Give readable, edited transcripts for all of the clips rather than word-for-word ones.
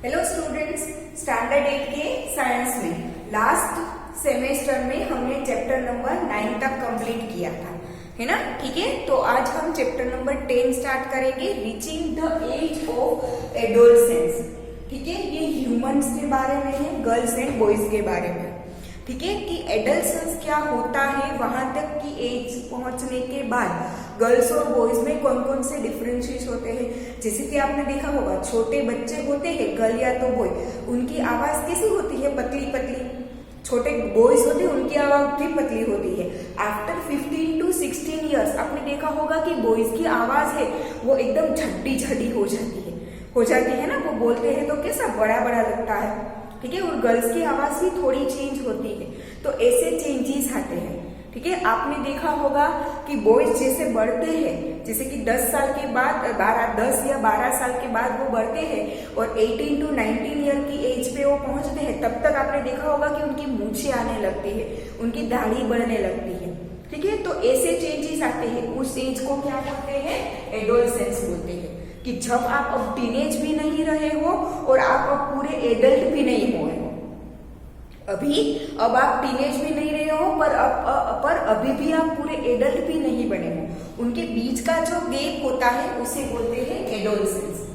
Hello students, standard 8 के science में last semester में हमने चैप्टर नंबर 9 तक कंप्लीट किया था, है ना। ठीक है, तो आज हम चैप्टर नंबर 10 स्टार्ट करेंगे, reaching the age of adolescence. ठीक है, ये ह्यूमंस के बारे में है, गर्ल्स एंड बॉयज के बारे में। ठीक है, कि एडोलसेंस क्या होता है, वहां तक की एज पहुंचने के बाद गर्ल्स और बॉयज में कौन कौन से डिफरेंशिएट होते हैं। जैसे कि आपने देखा होगा, छोटे बच्चे होते हैं, गर्ल या तो बॉय, उनकी आवाज कैसी होती है, पतली पतली। छोटे बॉयज होते हैं, उनकी आवाज भी पतली होती है। आफ्टर 15 to 16 ईयर्स आपने देखा होगा कि बॉयज की आवाज है वो एकदम झड्डी झड्डी हो जाती है ना, वो बोलते हैं तो कैसा बड़ा बड़ा लगता है। ठीक है, और गर्ल्स की आवाज भी थोड़ी चेंज होती है, तो ऐसे चेंजेस आते हैं। ठीक है, आपने देखा होगा कि बॉयज जैसे बढ़ते हैं, जैसे कि 10 साल के बाद 10 या 12 साल के बाद वो बढ़ते हैं और 18 to 19 ईयर की एज पे वो पहुंचते हैं, तब तक आपने देखा होगा कि उनकी मूछें आने लगती है, उनकी दाढ़ी बढ़ने लगती है। ठीक है, तो ऐसे चेंजेस आते हैं, उस एज को क्या बोलते हैं, एडोलसेंस बोलते हैं। कि जब आप अब टीनेज भी नहीं रहे हो और आप अब पूरे एडल्ट भी नहीं हुए हो। अब आप टीनेज भी नहीं रहे हो पर अभी भी आप पूरे एडल्ट भी नहीं बने हो। उनके बीच का जो गैप होता है उसे बोलते हैं एडोलसेंस।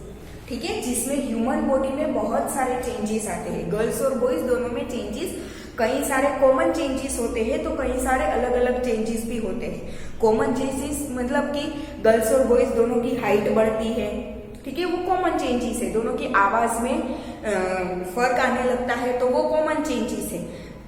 ठीक है, जिसमें ह्यूमन बॉडी में बहुत सारे चेंजेस आते हैं, गर्ल्स और बॉयज दोनों में चेंजेस, कई सारे कॉमन चेंजेस होते हैं तो कई सारे अलग अलग चेंजेस भी होते हैं। कॉमन चेंजेस मतलब कि गर्ल्स और बॉयज दोनों की हाइट बढ़ती है। ठीक है, वो कॉमन चेंजेस है। दोनों की आवाज में फर्क आने लगता है, तो वो कॉमन चेंजेस है।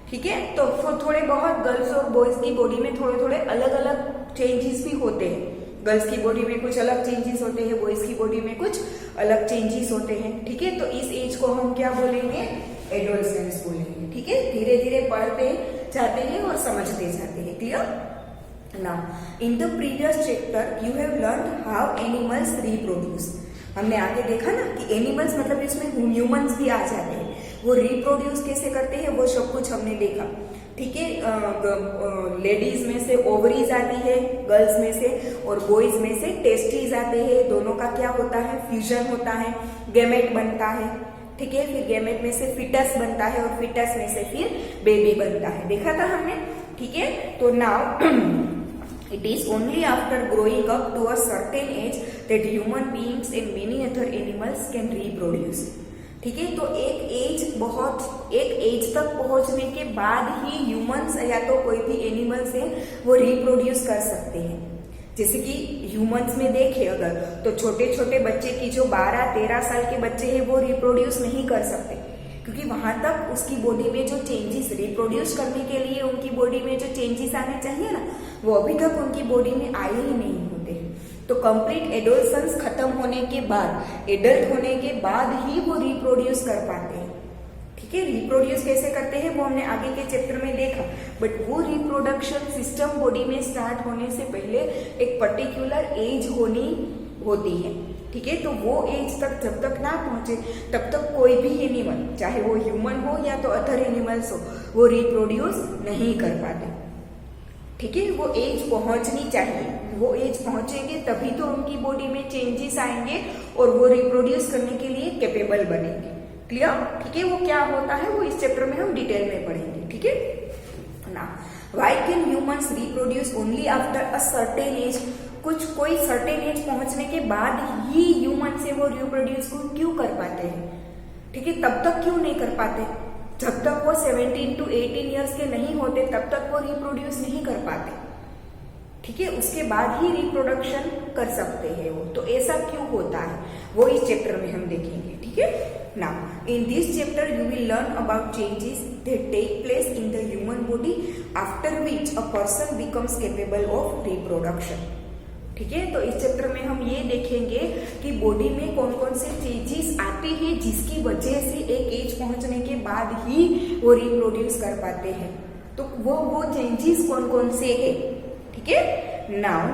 ठीक है, तो थोड़े बहुत गर्ल्स और बॉयज की बॉडी में थोड़े थोड़े अलग अलग चेंजेस भी होते हैं। गर्ल्स की बॉडी में कुछ अलग चेंजेस होते हैं, बॉयज की बॉडी में कुछ अलग चेंजेस होते हैं। ठीक है, तो इस एज को हम क्या बोलेंगे, एडोलसेंस बोलेंगे। ठीक है, धीरे धीरे पढ़ते जाते हैं और समझते जाते हैं। Clear. Now in the previous chapter you have learn how animals reproduce. हमने आगे देखा ना कि एनिमल्स मतलब इसमें ह्यूमंस भी आ जाते हैं, वो रिप्रोड्यूस कैसे करते हैं वो सब कुछ हमने देखा। ठीक है, लेडीज में से ओवरीज आती है, गर्ल्स में से, और बॉयज में से टेस्टीज आते हैं। दोनों का क्या होता है, फ्यूजन होता है, गैमेट बनता है। ठीक है, फिर गैमेट में से फिटस बनता है और फिटस में से फिर बेबी बनता है, देखा था हमने। ठीक है, तो now it is only after growing up to a certain age that human beings and many other animals can reproduce. ठीक है, तो एक एज तक पहुंचने के बाद ही ह्यूमंस या तो कोई भी एनिमल्स है वो रिप्रोड्यूस कर सकते हैं। जैसे कि ह्यूमंस में देखे अगर, तो छोटे छोटे बच्चे की जो 12-13 साल के बच्चे हैं वो रिप्रोड्यूस नहीं कर सकते, क्योंकि वहां तक उसकी बॉडी में जो चेंजेस, रिप्रोड्यूस करने के लिए उनकी बॉडी में जो चेंजेस आने चाहिए ना, वो अभी तक उनकी बॉडी में आए ही नहीं होते। तो कंप्लीट एडोलसेंस खत्म होने के बाद, एडल्ट होने के बाद ही वो रिप्रोड्यूस कर पाते हैं। ठीक है, रिप्रोड्यूस कैसे करते हैं वो हमने आगे के चैप्टर में देखा, बट वो रिप्रोडक्शन सिस्टम बॉडी में स्टार्ट होने से पहले एक पर्टिकुलर एज होती है। ठीक है, तो वो एज तक जब तक ना पहुंचे तब तक कोई भी एनिमल, चाहे वो ह्यूमन हो या तो अदर एनिमल्स हो, वो रिप्रोड्यूस नहीं कर पाते। ठीक है, वो एज पहुंचनी चाहिए, वो एज पहुंचेंगे तभी तो उनकी बॉडी में चेंजेस आएंगे और वो रिप्रोड्यूस करने के लिए कैपेबल बनेंगे। क्लियर। ठीक है, वो क्या होता है वो इस चैप्टर में हम डिटेल में पढ़ेंगे। ठीक है ना। Why can humans reproduce only after a certain age. कोई सर्टेन एज पहुंचने के बाद ही ह्यूमन से वो रिप्रोड्यूस को क्यों कर पाते हैं। ठीक है, तब तक क्यों नहीं कर पाते, जब तक वो 17 to 18 ईयर्स के नहीं होते तब तक वो रिप्रोड्यूस नहीं कर पाते। ठीक है, उसके बाद ही रिप्रोडक्शन कर सकते हैं वो, तो ऐसा क्यों होता है वो इस चैप्टर में हम देखेंगे। ठीक है, now in this chapter you will learn about changes that take place in the human body after which a person becomes capable of reproduction. ठीक है, तो इस चैप्टर में हम ये देखेंगे कि बॉडी में कौन कौन से चेंजेस आते हैं जिसकी वजह से एक एज पहुंचने के बाद ही वो रिप्रोड्यूस कर पाते हैं। तो वो चेंजेस कौन कौन से है। ठीक है, now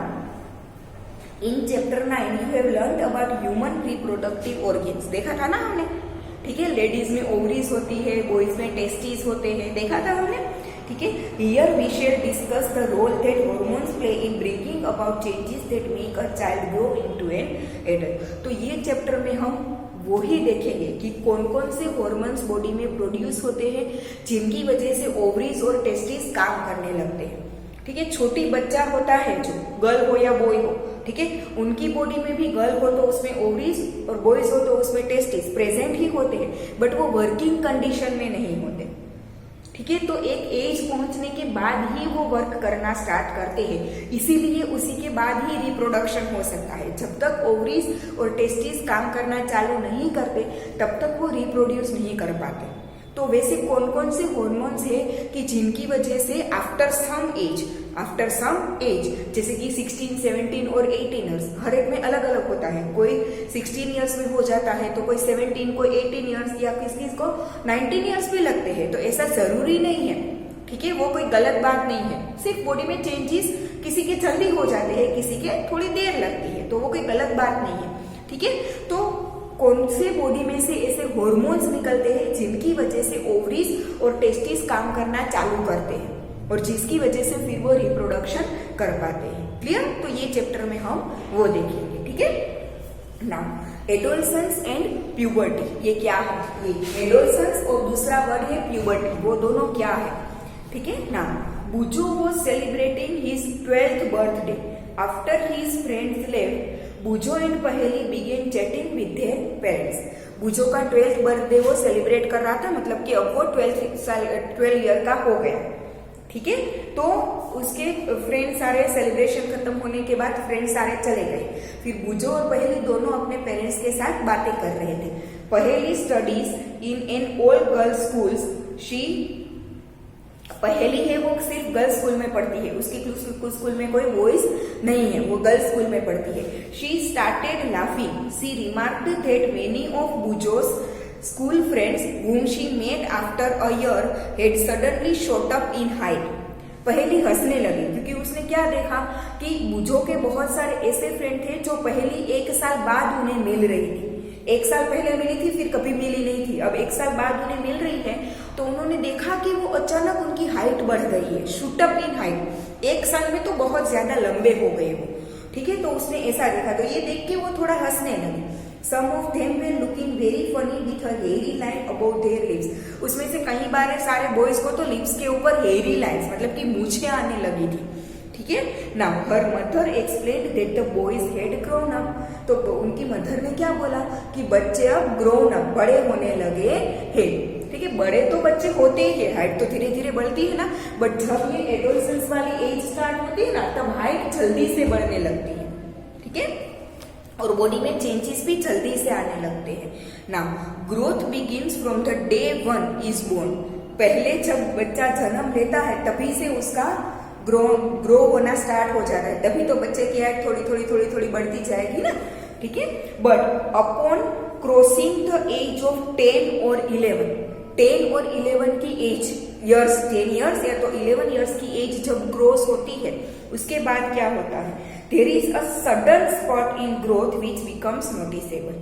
in chapter 9 you have learn about human reproductive organs. देखा था ना हमने। ठीक है, लेडीज में ओवरीज होती है, बॉयज में टेस्टिस होते हैं, देखा था हमने। ठीक है, here we shall discuss the role that hormones play in bringing about changes that make a child grow into an adult. तो ये चैप्टर में हम वो ही देखेंगे कि कौन कौन से हॉर्मोन्स बॉडी में प्रोड्यूस होते हैं जिनकी वजह से ओवरीज और टेस्टिस काम करने लगते हैं। ठीक है, छोटी बच्चा होता है जो गर्ल हो या बॉय हो, ठीक है, उनकी बॉडी में भी गर्ल हो तो उसमें ओवरीज और बॉयज हो तो उसमें टेस्टिस प्रेजेंट ही होते हैं, बट वो वर्किंग कंडीशन में नहीं होते। ठीक है, तो एक एज पहुंचने के बाद ही वो वर्क करना स्टार्ट करते हैं, इसीलिए उसी के बाद ही रिप्रोडक्शन हो सकता है। जब तक ओवरीज और टेस्टिस काम करना चालू नहीं करते तब तक वो रिप्रोड्यूस नहीं कर पाते। तो वैसे कौन कौन से हॉर्मोन्स है कि जिनकी वजह से आफ्टर सम एज जैसे कि 16, 17 और 18 ईयर्स, हर एक में अलग अलग होता है, कोई 16 ईयर्स में हो जाता है तो कोई 17, कोई 18 ईयर्स या किसी को 19 ईयर्स भी लगते हैं। तो ऐसा जरूरी नहीं है, ठीक है, वो कोई गलत बात नहीं है। सिर्फ बॉडी में चेंजेस किसी के जल्दी हो जाते हैं, किसी के थोड़ी देर लगती है, तो वो कोई गलत बात नहीं है। ठीक है, तो कौन से बॉडी में से ऐसे हॉर्मोन्स निकलते हैं जिनकी वजह से ओवरीज और टेस्टिस काम करना चालू करते हैं और जिसकी वजह से फिर वो रिप्रोडक्शन कर पाते हैं। क्लियर? तो ये चैप्टर में हम वो देखेंगे। ठीक है, नाउ एडोलसेंस एंड प्यूबर्टी, ये क्या है? ये एडोलसेंस और दूसरा वर्ड है प्यूबर्टी, वो दोनों क्या है? ठीक है, now Boojho was celebrating his 12th birthday after his friends left. Boojho and Paheli began chatting with their parents. Boojho का 12th बर्थडे वो सेलिब्रेट कर रहा था, मतलब कि अब वो 12 ईयर का हो गया। ठीक है, तो उसके फ्रेंड सारे सेलिब्रेशन खत्म होने के बाद फ्रेंड सारे चले गए। फिर बुजो और पहेली दोनों अपने पेरेंट्स के साथ बातें कर रहे थे। पहेली studies in an all girls schools. पहेली है वो सिर्फ गर्ल्स स्कूल में पढ़ती है, उसकी स्कूल में कोई बॉयज नहीं है, वो गर्ल्स स्कूल में पढ़ती है। She started laughing. She remarked that many of Boojho's school friends whom she met after a year had suddenly shot up in height। पहेली हंसने लगी क्योंकि उसने क्या देखा कि बुजो के बहुत सारे ऐसे फ्रेंड थे जो पहेली 1 साल बाद उन्हें मिल रही थी। 1 साल पहले मिली थी, फिर कभी मिली नहीं थी, अब 1 साल बाद उन्हें मिल रही है, तो उन्होंने देखा कि वो अचानक उनकी हाइट बढ़ गई है, शूट अप इन हाइट। 1 साल में तो बहुत ज्यादा लंबे हो गए वो। ठीक है, तो उसने ऐसा देखा, तो ये देख के वो थोड़ा हंसने लगे। Some of them were looking very funny with a hairy line above their lips। उसमें से कई बार सारे बॉयज को तो लिप्स के ऊपर हेरी लाइन्स, मतलब कि मूछें आने लगी थी। ठीक है, now her mother explained that the boys had grown up. तो उनकी मदर ने क्या बोला कि बच्चे अब ग्रोन अप, बड़े होने लगे हैं। ठीक है, बड़े तो बच्चे होते ही है, हाइट तो धीरे धीरे बढ़ती है ना, बट जब ये एडोलसेंस वाली एज स्टार्ट होती है ना तब हाइट जल्दी से बढ़ने लगती है। ठीक है, और बॉडी में चेंजेस भी जल्दी से आने लगते हैं। Now growth begins from the day 1 is born. पहले जब बच्चा जन्म लेता है तभी से उसका ग्रो होना स्टार्ट हो जाता है, तभी तो बच्चे की हाइट थोड़ी बढ़ती जाएगी ना। ठीक है, but upon crossing the age of 10 और 11 की एज, 10 ईयर्स या तो 11 ईयर्स की एज जब ग्रोथ होती है उसके बाद क्या होता है? There is a sudden spurt in growth which becomes noticeable.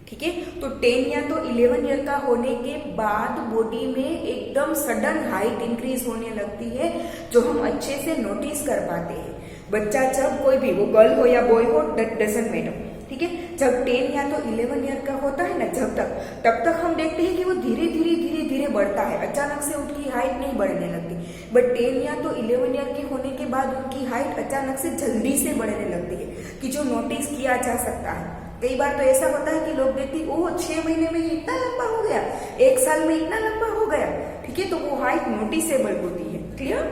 ठीक है, तो 10 या तो 11 ईयर का होने के बाद बॉडी में एकदम सडन हाइट इंक्रीज होने लगती है जो हम अच्छे से नोटिस कर पाते हैं। बच्चा जब कोई भी, वो गर्ल हो या बॉय हो, डजंट मैटर। ठीक है, जब 10 या तो 11 ईयर का होता है ना, तब तक हम देखते हैं कि वो धीरे धीरे बढ़ता है, अचानक से उनकी हाइट नहीं बढ़ने लगती। बट 10 या तो 11 ईयर के होने के बाद उनकी हाइट अचानक से जल्दी से बढ़ने लगती है कि जो नोटिस किया जा सकता है। कई बार तो ऐसा होता है कि लोग देखते हैं, ओह 6 महीने में इतना लंबा हो गया, 1 साल में इतना लंबा हो गया। ठीक है, तो वो हाइट नोटिसेबल होती है। Clear?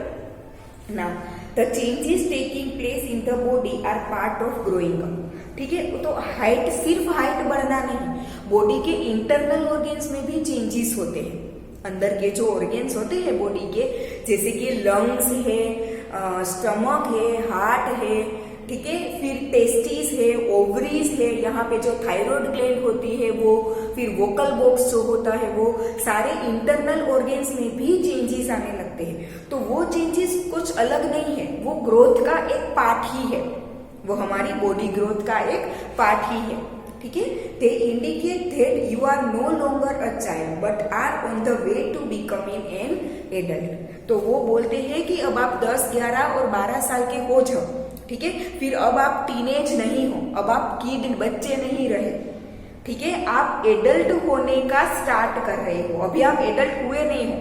Now the changes taking place in the body are part of growing up. ठीक है, तो हाइट सिर्फ हाइट बढ़ना नहीं, बॉडी के इंटरनल ऑर्गेन्स में भी चेंजेस होते हैं। अंदर के जो ऑर्गेन्स होते हैं बॉडी के, जैसे कि लंग्स है, स्टमक है, हार्ट है, ठीक है, फिर टेस्टिस है, ओवरीज है, यहाँ पे जो थायराइड ग्लैंड होती है वो, फिर वोकल बॉक्स जो होता है वो, सारे इंटरनल ऑर्गेन्स में भी चेंजेस आने लगते हैं। तो वो चेंजेस कुछ अलग नहीं है, वो ग्रोथ का एक पार्ट ही है, वो हमारी बॉडी ग्रोथ का एक पार्ट ही है। ठीक है, they indicate that you are no longer a child but are on the way to becoming an adult. तो वो बोलते हैं कि अब आप 10, 11 और 12 साल के हो जाओ। ठीक है, फिर अब आप टीनेज नहीं हो, अब आप किड बच्चे नहीं रहे। ठीक है, आप एडल्ट होने का स्टार्ट कर रहे हो, अभी आप एडल्ट हुए नहीं हो,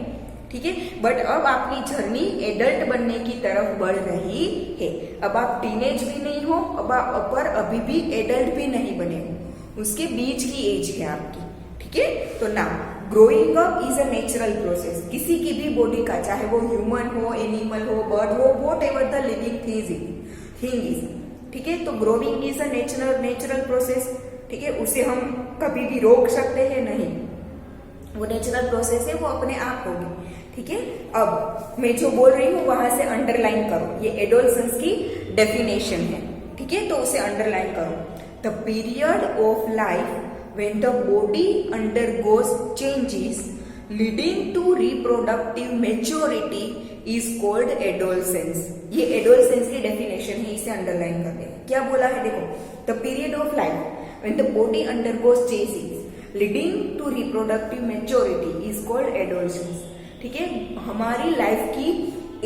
ठीक है, बट अब आपकी जर्नी एडल्ट बनने की तरफ बढ़ रही है। अब आप टीनेज भी नहीं हो, अब आप पर अभी भी एडल्ट भी नहीं बने हो, उसके बीच की एज है आपकी, ठीक है। तो ना, growing up is a natural process, किसी की भी बॉडी का, चाहे वो ह्यूमन हो, एनिमल हो, बर्ड हो, what ever the living thing is, ठीक है। तो growing is a natural process, ठीक है, उसे हम कभी भी रोक सकते हैं नहीं, वो नेचुरल प्रोसेस है, वो अपने आप होगी, ठीक है। अब मैं जो बोल रही हूँ वहां से अंडरलाइन करो, ये एडोलसेंस की डेफिनेशन है, ठीक है, तो उसे अंडरलाइन करो। The period of life when the body undergoes changes leading to reproductive maturity is called adolescence। ये adolescence की डेफिनेशन है, इसे अंडरलाइन करते हैं। क्या बोला है देखो, the period of life when the body undergoes changes leading to reproductive maturity is called adolescence, ठीक है। हमारी लाइफ की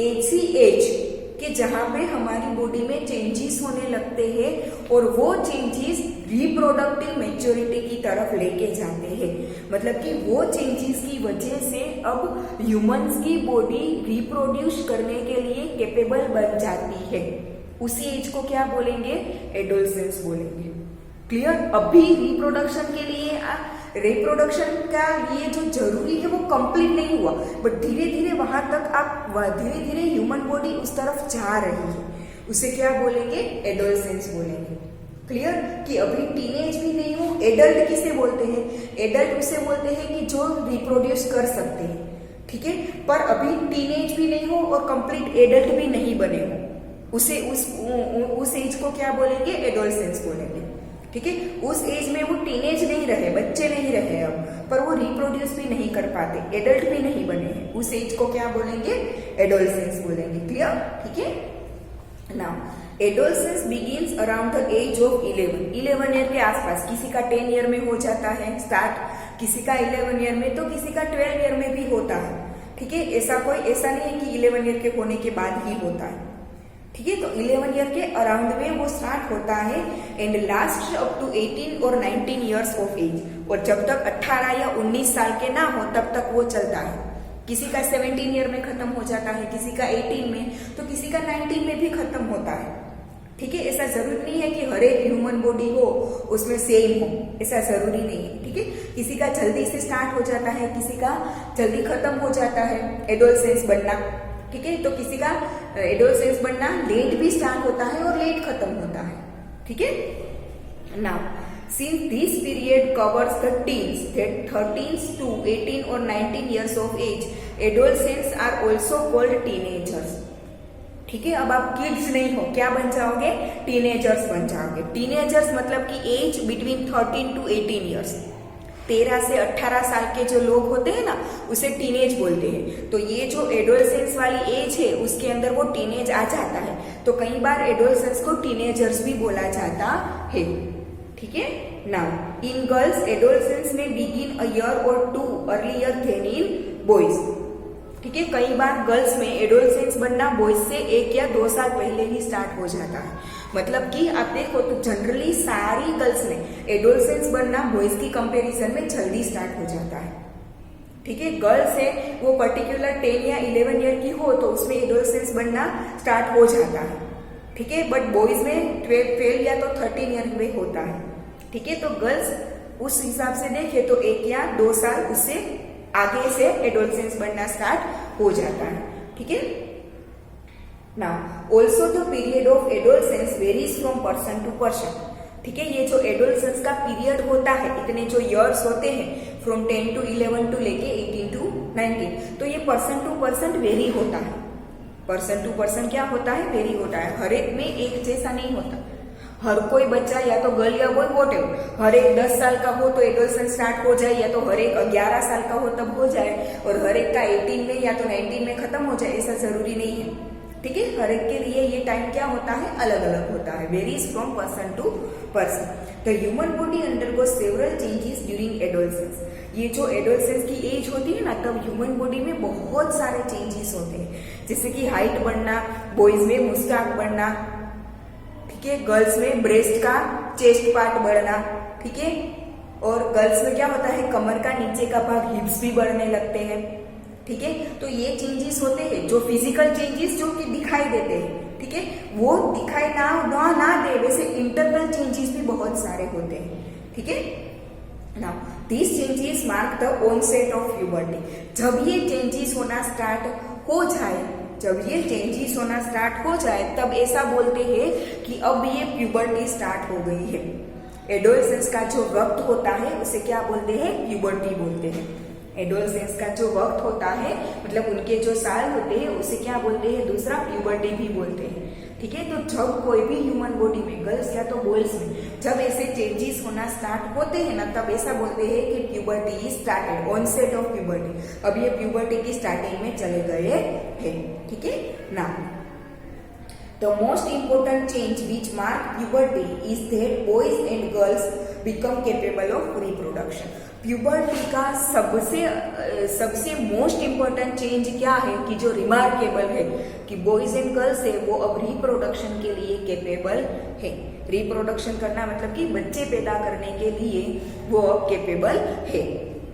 ऐसी एज कि जहां पे हमारी बॉडी में चेंजेस होने लगते हैं और वो चेंजेस रिप्रोडक्टिव मैच्योरिटी की तरफ लेके जाते हैं, मतलब कि वो चेंजेस की वजह से अब ह्यूमंस की बॉडी रिप्रोड्यूस करने के लिए कैपेबल बन जाती है, उसी एज को क्या बोलेंगे, एडोलसेंस बोलेंगे। क्लियर। अभी रिप्रोडक्शन के लिए रिप्रोडक्शन का ये जो जरूरी है वो कंप्लीट नहीं हुआ, बट धीरे धीरे वहां तक आप धीरे धीरे ह्यूमन बॉडी उस तरफ जा रही है, उसे क्या बोलेंगे, एडोलसेंस बोलेंगे। क्लियर कि अभी टीनेज भी नहीं हो। एडल्ट किसे बोलते हैं, एडल्ट उसे बोलते हैं कि जो रिप्रोड्यूस कर सकते हैं, ठीक है, पर अभी टीनेज भी नहीं हो और कंप्लीट एडल्ट भी नहीं बने हो, उसे उस एज को क्या बोलेंगे, एडोलसेंस बोलेंगे, ठीक है। उस एज में वो टीनेज नहीं रहे, बच्चे नहीं रहे अब, पर वो रिप्रोड्यूस भी नहीं कर पाते, एडल्ट भी नहीं बने हैं, उस एज को क्या बोलेंगे, एडोलसेंस बोलेंगे। क्लियर, ठीक है। Now adolescence begins around the age of 11 year के आसपास, किसी का 10 ईयर में हो जाता है स्टार्ट, किसी का 11 ईयर में, तो किसी का 12 ईयर में भी होता है, ठीक है। ऐसा नहीं है कि 11 ईयर के होने के बाद ही होता है, ठीक है। तो 11 ईयर के अराउंड में वो स्टार्ट होता है एंड लास्ट अप टू 18 और 19 ईयर्स ऑफ एज, और जब तक 18 या 19 साल के ना हो तब तक वो चलता है। किसी का 17 ईयर में खत्म हो जाता है, किसी का 18 में, तो किसी का 19 में भी खत्म होता है, ठीक है। ऐसा जरूरी नहीं है कि हर एक ह्यूमन बॉडी हो उसमें सेम हो, ऐसा जरूरी नहीं है, ठीक है। किसी का जल्दी से स्टार्ट हो जाता है, किसी का जल्दी खत्म हो जाता है एडोलसेंस बनना, ठीक है। तो किसी का एडोलसेंस बनना लेट भी स्टार्ट होता है और लेट खत्म होता है, ठीक है। Now since this period covers the teens that 13 to 18 और 19 years of age, adolescents are also called teenagers, ठीक है। अब आप किड्स नहीं हो, क्या बन जाओगे, टीनेजर्स बन जाओगे। टीनेजर्स मतलब कि एज बिटवीन 13 to 18 ईयर्स, 13 से 18 साल के जो लोग होते हैं ना, उसे टीनेज बोलते हैं। तो ये जो एडोलसेंस वाली एज है उसके अंदर वो टीनेज आ जाता है, तो कई बार एडोलसेंस को टीनेजर्स भी बोला जाता है, ठीक है। नाउ इन गर्ल्स एडोलसेंस में बिगिन अ ईयर और 2 अर्लियर देन इन बॉयज, ठीक है। कई बार गर्ल्स में एडोलसेंस बनना बॉयज से 1 या 2 साल पहले ही स्टार्ट हो जाता है, मतलब कि आप देखो तो जनरली सारी गर्ल्स में एडोलसेंस बनना बॉयज की कंपैरिजन में जल्दी स्टार्ट हो जाता है, ठीक है। गर्ल्स है वो पर्टिकुलर 10 या 11 ईयर की हो तो उसमें एडोलसेंस बनना स्टार्ट हो जाता है, ठीक है। बट बॉयज में 12 या तो 13 ईयर में होता है, ठीक है। तो गर्ल्स उस हिसाब से देखे तो 1 या 2 साल उससे आगे से एडोलसेंस बनना स्टार्ट हो जाता है, ठीक है। Now also the period of adolescence varies from person to person, ठीक है। ये जो एडोलसेंस का पीरियड होता है, इतने जो ईयर्स होते हैं फ्रॉम 10 to 11 टू लेके 18 to 19, तो ये पर्सन टू पर्सन वेरी होता है। पर्सन टू पर्सन क्या होता है, वेरी होता है, हर एक में एक जैसा नहीं होता। हर कोई बच्चा या तो गर्ल या बॉय वॉटेवर, हर एक 10 साल का हो तो एडोलसेंस स्टार्ट हो जाए, या तो हर एक 11 साल का हो तब हो जाए, और हर एक का 18 में या तो 19 में खत्म हो जाए, ऐसा जरूरी नहीं है, ठीक है। हर एक के लिए ये टाइम क्या होता है, अलग अलग होता है, varies from person to person. The human body undergo several changes during adolescence, ये जो एडोलसेंस की एज होती है ना, तब ह्यूमन बॉडी में बहुत सारे चेंजेस होते हैं, जैसे कि हाइट बढ़ना, बॉयज में मुस्टाक बढ़ना, ठीक है, गर्ल्स में ब्रेस्ट का चेस्ट पार्ट बढ़ना, ठीक है, और गर्ल्स में क्या होता है, कमर का नीचे का भाग, हिप्स भी बढ़ने लगते हैं। ठीक है, तो ये चेंजेस होते हैं जो फिजिकल चेंजेस जो कि दिखाई देते हैं। ठीक है, वो दिखाई ना दे, वैसे इंटरनल चेंजेस भी बहुत सारे होते हैं। ठीक है, now this changes mark the onset of puberty. जब ये चेंजेस होना स्टार्ट हो जाए, तब ऐसा बोलते हैं कि अब ये प्यूबर्टी स्टार्ट हो गई है। एडोलसेंस का जो वक्त होता है उसे क्या बोलते हैं, प्यूबर्टी बोलते हैं। एडोलसेंस का जो वक्त होता है, मतलब उनके जो साल होते हैं, उसे क्या बोलते हैं, दूसरा प्यूबर्टी भी बोलते हैं। ठीक है, तो जब कोई भी ह्यूमन बॉडी में, गर्ल्स या तो बॉयज में, जब ऐसे चेंजेस होना स्टार्ट होते हैं ना, तब ऐसा बोलते हैं कि puberty started, onset of puberty. अब ये प्यूबर्टी की स्टार्टिंग में चले गए हैं। ठीक है ना, the most important change which mark puberty is that boys and girls become capable of reproduction. Puberty का सबसे मोस्ट इम्पोर्टेंट चेंज क्या है कि जो रिमार्केबल है कि बॉयज एंड गर्ल्स है वो अब रिप्रोडक्शन के लिए केपेबल है। रिप्रोडक्शन करना मतलब कि बच्चे पैदा करने के लिए वो अब केपेबल है।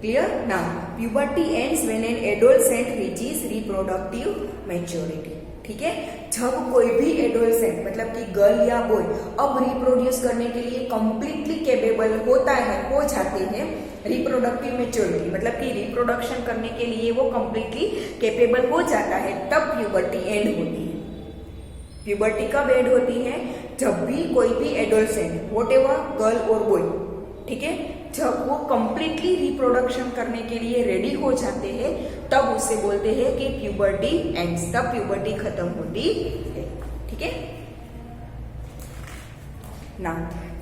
क्लियर ना, puberty ends when an adolescent reaches reproductive maturity. ठीक है, जब कोई भी एडोलसेंट मतलब कि गर्ल या बॉय अब रिप्रोड्यूस करने के लिए कंप्लीटली केपेबल होता है, हो जाते हैं, रिप्रोडक्टिव मैच्योरिटी मतलब कि रिप्रोडक्शन करने के लिए वो कंप्लीटली केपेबल हो जाता है, तब प्यूबर्टी एंड होती है। प्यूबर्टी कब एंड होती है, जब भी कोई भी एडोलसेंट, व्हाटएवर गर्ल और बॉय, ठीक है, जब वो कंप्लीटली रिप्रोडक्शन करने के लिए रेडी हो जाते हैं, तब उसे बोलते हैं कि प्यूबर्टी एंड्स, तब प्यूबर्टी खत्म होती है। ठीक है ना,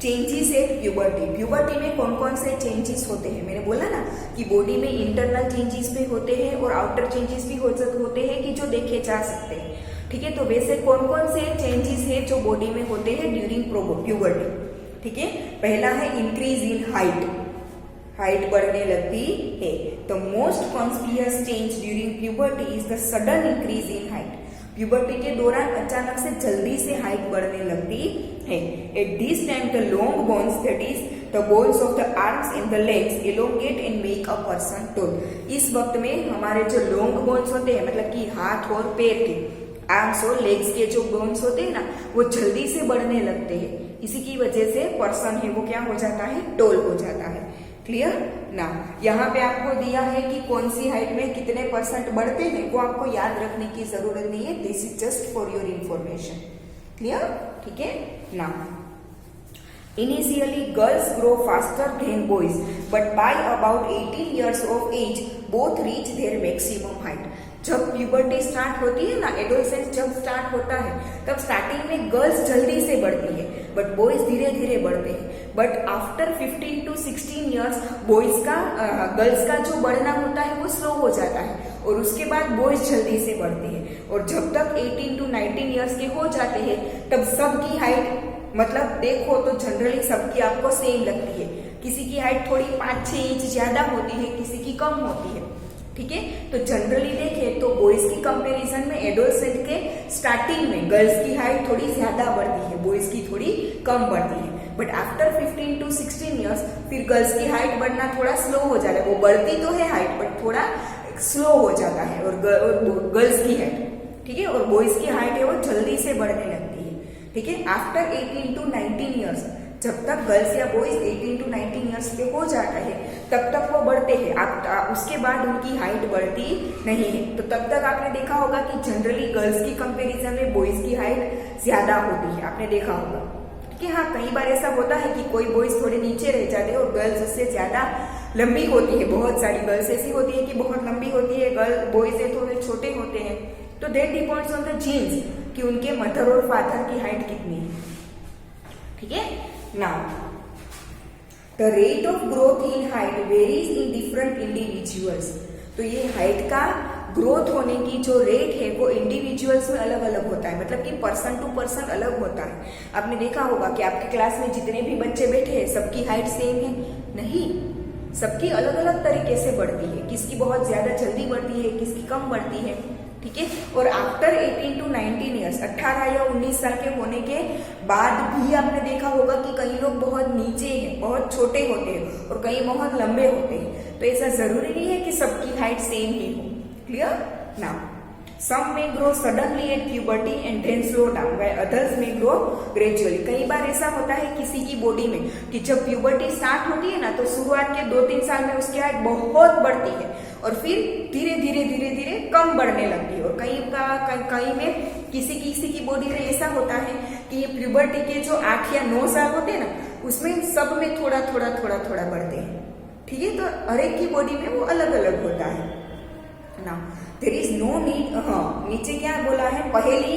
चेंजेस एट प्यूबर्टी। प्यूबर्टी में कौन कौन से चेंजेस होते हैं, मैंने बोला ना कि बॉडी में इंटरनल चेंजेस भी होते हैं और आउटर चेंजेस भी होते हैं कि जो देखे जा सकते हैं। ठीक है, तो वैसे कौन कौन से चेंजेस है जो बॉडी में होते हैं ड्यूरिंग प्यूबर्टी। ठीक है, पहला है इंक्रीज इन हाइट, हाइट बढ़ने लगती है। The most conspicuous change during puberty is the sudden increase in height. Puberty के दौरान अचानक से जल्दी से हाइट बढ़ने लगती है। At this time the long bones, that is the bones of the arms and the legs, elongate and make a person tall. इस वक्त में हमारे जो लॉन्ग बोन्स होते हैं, मतलब कि हाथ और पैर के, आर्म्स और लेग्स के जो बोन्स होते हैं ना, वो जल्दी से बढ़ने लगते हैं। इसी की वजह से पर्सन है वो क्या हो जाता है, टॉल हो जाता है। क्लियर ना, यहाँ पे आपको दिया है कि कौन सी हाइट में कितने परसेंट बढ़ते हैं, वो आपको याद रखने की जरूरत नहीं है, this is just for your information. Clear, ठीक है ना। Initially, girls grow faster than boys, but by about 18 years of age, both reach their maximum height. जब प्यूबर्टी स्टार्ट होती है ना, एडोलसेंस जब स्टार्ट होता है, तब स्टार्टिंग में गर्ल्स जल्दी से बढ़ती है, बट बॉयज धीरे धीरे बढ़ते हैं। But after 15 to 16 years boys का गर्ल्स का जो बढ़ना होता है वो स्लो हो जाता है, और उसके बाद बॉयज जल्दी से बढ़ते हैं। और जब तक 18 to 19 ईयर्स के हो जाते हैं, तब सबकी हाइट, मतलब देखो तो जनरली सबकी आपको सेम लगती है। किसी की हाइट थोड़ी 5-6 इंच ज्यादा होती है, किसी की कम होती है। ठीक है, तो जनरली देखें तो बॉयज की कंपैरिजन में एडोलसेंट के स्टार्टिंग में गर्ल्स की हाइट थोड़ी ज्यादा बढ़ती है, बॉयज की थोड़ी कम बढ़ती है। बट आफ्टर 15 to 16 ईयर्स फिर गर्ल्स की हाइट बढ़ना थोड़ा स्लो हो जाता है। वो बढ़ती तो है हाइट, बट थोड़ा स्लो हो जाता है, और गर्ल्स की हाइट, ठीक है, और बॉयज की हाइट है वो जल्दी से बढ़ने लगती है। ठीक है, आफ्टर 18 to 19 ईयर्स, जब तक गर्ल्स या बॉयज 18 to 19 ईयर्स के हो जाता है, तब तक वो बढ़ते हैं। उसके बाद उनकी हाइट बढ़ती नहीं है। तो तब तक आपने देखा होगा कि जनरली गर्ल्स की कंपैरिजन में बॉयज की हाइट ज्यादा होती है, आपने देखा होगा। ठीक है, हाँ, कई बार ऐसा होता है कि कोई बॉयज थोड़े नीचे रह जाते हैं और गर्ल्स उससे ज्यादा लंबी होती है। बहुत सारी गर्ल्स ऐसी होती है कि बहुत लंबी होती है, गर्ल बॉयज थोड़े छोटे होते हैं। तो that depends on the genes कि उनके मदर और फादर की हाइट कितनी है। ठीक है, now the rate of growth in height varies in different individuals. तो ये हाइट का ग्रोथ होने की जो रेट है वो इंडिविजुअल्स में अलग अलग होता है, मतलब कि पर्सन टू पर्सन अलग होता है। आपने देखा होगा कि आपके क्लास में जितने भी बच्चे बैठे हैं सबकी हाइट सेम है? नहीं, सबकी अलग अलग तरीके से बढ़ती है। किसकी बहुत ज्यादा जल्दी बढ़ती है, किसकी कम बढ़ती है। ठीक है। और आफ्टर 18 to 19 ईयर्स, 18 या 19 साल के होने के बाद भी आपने देखा होगा कि कई लोग बहुत नीचे हैं, बहुत छोटे होते हैं और कई बहुत लंबे होते हैं। तो ऐसा जरूरी नहीं है कि सबकी हाइट सेम ही हो। Clear? Now some may grow suddenly at puberty and then slow down while others may grow gradually। कई बार ऐसा होता है किसी की बॉडी में कि जब प्यूबर्टी स्टार्ट होती है ना तो शुरुआत के 2-3 साल में उसकी हाइट बहुत बढ़ती है और फिर धीरे धीरे कम बढ़ने लगती है। और कई में किसी की बॉडी में ऐसा होता है कि ये प्यूबर्टी के जो 8 या 9 साल होते हैं ना उसमें सब में थोड़ा बढ़ते हैं। ठीक है, तो हर एक की बॉडी में वो अलग अलग होता है ना। देयर इज नो नीड, नीचे क्या बोला है, पहली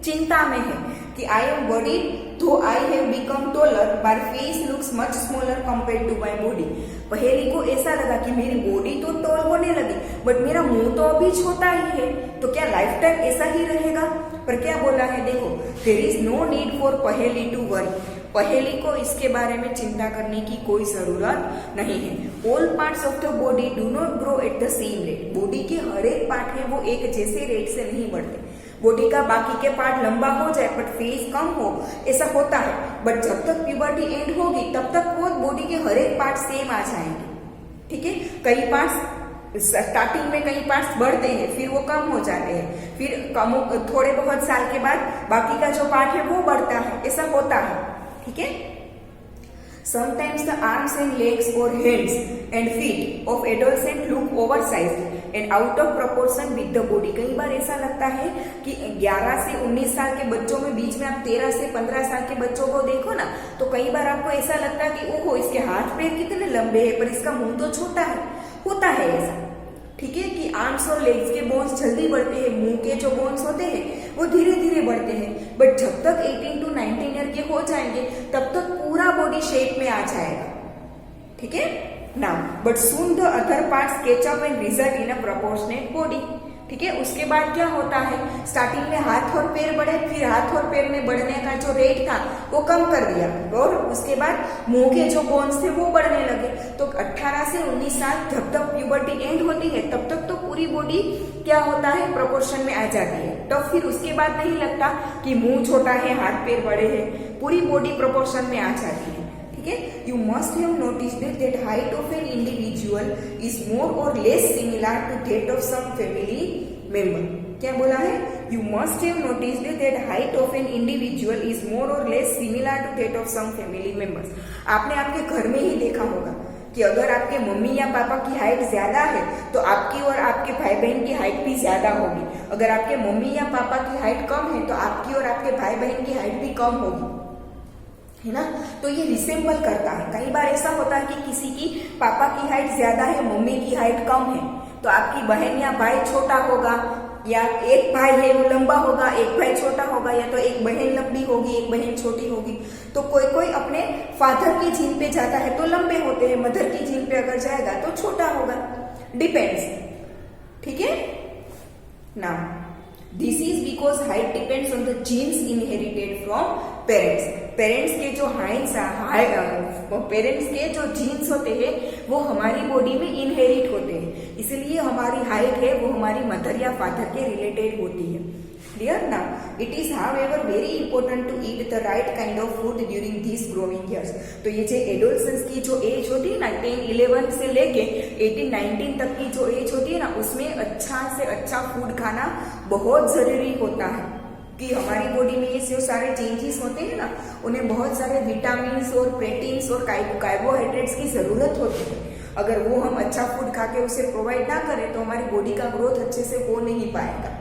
चिंता में है कि आई am body though I have become taller my face looks much smaller compared to my body. Paheli को ऐसा लगा कि मेरी बॉडी तो टॉल होने लगी बट मेरा मुंह तो अभी छोटा ही है, तो क्या लाइफ टाइम ऐसा ही रहेगा? पर क्या बोला है, देखो there is no need for Paheli to worry. Paheli को इसके बारे में चिंता करने की कोई जरूरत नहीं है। All parts of the body do not grow at the same rate. Body के हर एक पार्ट है वो एक जैसे रेट से नहीं बढ़ते। बॉडी का बाकी के पार्ट लंबा हो जाए बट फेस कम हो, ऐसा होता है। बट जब तक प्यूबर्टी एंड होगी तब तक वो बॉडी के हर एक पार्ट सेम आ जाएंगे। ठीक है, कई पार्ट्स स्टार्टिंग में कई पार्ट्स बढ़ते हैं, फिर वो कम हो जाते हैं, फिर कम थोड़े बहुत साल के बाद बाकी का जो पार्ट है वो बढ़ता है, ऐसा होता है। ठीक है, sometimes the arms and legs or hands and feet of adolescent look oversized and out of proportion with the body। कई बार ऐसा लगता है कि 11 से 19 साल के बच्चों में, बीच में आप 13 से 15 साल के बच्चों को देखो ना तो कई बार आपको ऐसा लगता है कि ओहो इसके हाथ पैर कितने लंबे हैं पर इसका मुंह तो छोटा है। होता है ऐसा। ठीक है, कि आर्म्स और लेग्स के बोन्स जल्दी बढ़ते हैं, मुंह के जो बोन्स होते हैं वो धीरे धीरे बढ़ते हैं। बट जब तक 18 to 19 ईयर के हो जाएंगे तब तक पूरा बॉडी शेप में आ जाएगा। ठीक है, now but soon the other parts catch up and result in a proportionate body. ठीक है, उसके बाद क्या होता है, स्टार्टिंग में हाथ और पैर बढ़े, फिर हाथ और पैर में बढ़ने का जो रेट था वो कम कर दिया और उसके बाद मुंह के जो बोन्स थे वो बढ़ने लगे। तो 18 से 19 साल जब तक प्यूबर्टी एंड होती है तब तक तो पूरी बॉडी क्या होता है, प्रोपोर्शन में आ जाती है। तो फिर उसके बाद नहीं लगता कि मुंह छोटा है हाथ पैर बड़े हैं, पूरी बॉडी प्रोपोर्शन में आ जाती है। ठीक है, you must have noticed that height of an individual is more और less similar to that of some family member. क्या बोला है, you must have noticed that height of an individual is more और less similar to that of some family members. आपने आपके घर में ही देखा होगा कि अगर आपके मम्मी या पापा की हाइट ज्यादा है तो आपकी और आपके भाई बहन की हाइट भी ज्यादा होगी। अगर आपके मम्मी या पापा की हाइट कम है तो आपकी और आपके भाई बहन की हाइट भी कम होगी, है ना। तो ये रिसेंबल करता है। कई बार ऐसा होता है कि किसी की पापा की हाइट ज्यादा है, मम्मी की हाइट कम है, तो आपकी बहन या भाई छोटा होगा, या एक भाई है वो लंबा होगा, एक भाई छोटा होगा, या तो एक बहन लंबी होगी एक बहन छोटी होगी। तो कोई अपने फादर की जीन पे जाता है तो लंबे होते हैं, मदर की जीन पे अगर जाएगा तो छोटा होगा, डिपेंड्स। ठीक है, now this is because height depends on the genes inherited from parents. Parents के जो जीन्स होते हैं वो हमारी बॉडी में इनहेरिट होते हैं, इसलिए हमारी हाइट है वो हमारी मदर या फादर के रिलेटेड होती है। Clear? Now it is however very important to eat the right kind of food during this growing years. तो ये जो एडोलसेंस की जो एज होती है ना, 10-11 से लेके 18-19 तक की जो एज होती है ना, उसमें अच्छा से अच्छा फूड खाना बहुत जरूरी होता है कि हमारी बॉडी में ये जो सारे चेंजेस होते हैं ना, उन्हें बहुत सारे विटामिन और प्रोटीन्स और कार्बोहाइड्रेट्स की जरूरत होती है। अगर वो हम अच्छा फूड खा के उसे प्रोवाइड ना करें तो हमारी बॉडी का ग्रोथ अच्छे से हो नहीं पाएगा।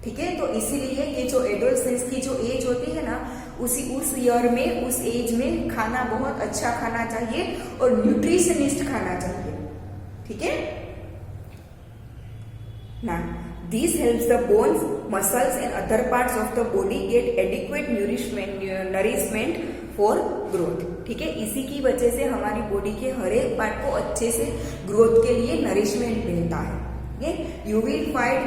ठीक है, तो इसीलिए ये जो एडोलसेंस की जो एज होती है ना, उस ईयर में, उस एज में खाना बहुत अच्छा खाना चाहिए और न्यूट्रिशनिस्ट खाना चाहिए। ठीक है ना, this helps the bones, muscles and other parts of the body get adequate nourishment for growth. ठीक है, इसी की वजह से हमारी बॉडी के हर एक पार्ट को अच्छे से ग्रोथ के लिए नरिशमेंट मिलता है। You will find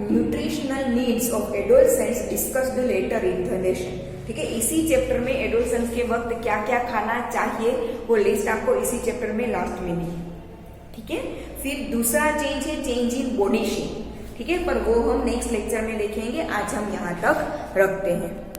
nutritional needs of adolescents discussed later in the lesson। ठीक है, इसी चैप्टर में एडोलसेंस के वक्त क्या क्या खाना चाहिए वो लिस्ट आपको इसी चैप्टर में लास्ट में दी। ठीक है, फिर दूसरा चेंज है चेंज इन बॉडी शेप। ठीक है, पर वो हम नेक्स्ट लेक्चर में देखेंगे। आज हम यहाँ तक रखते हैं।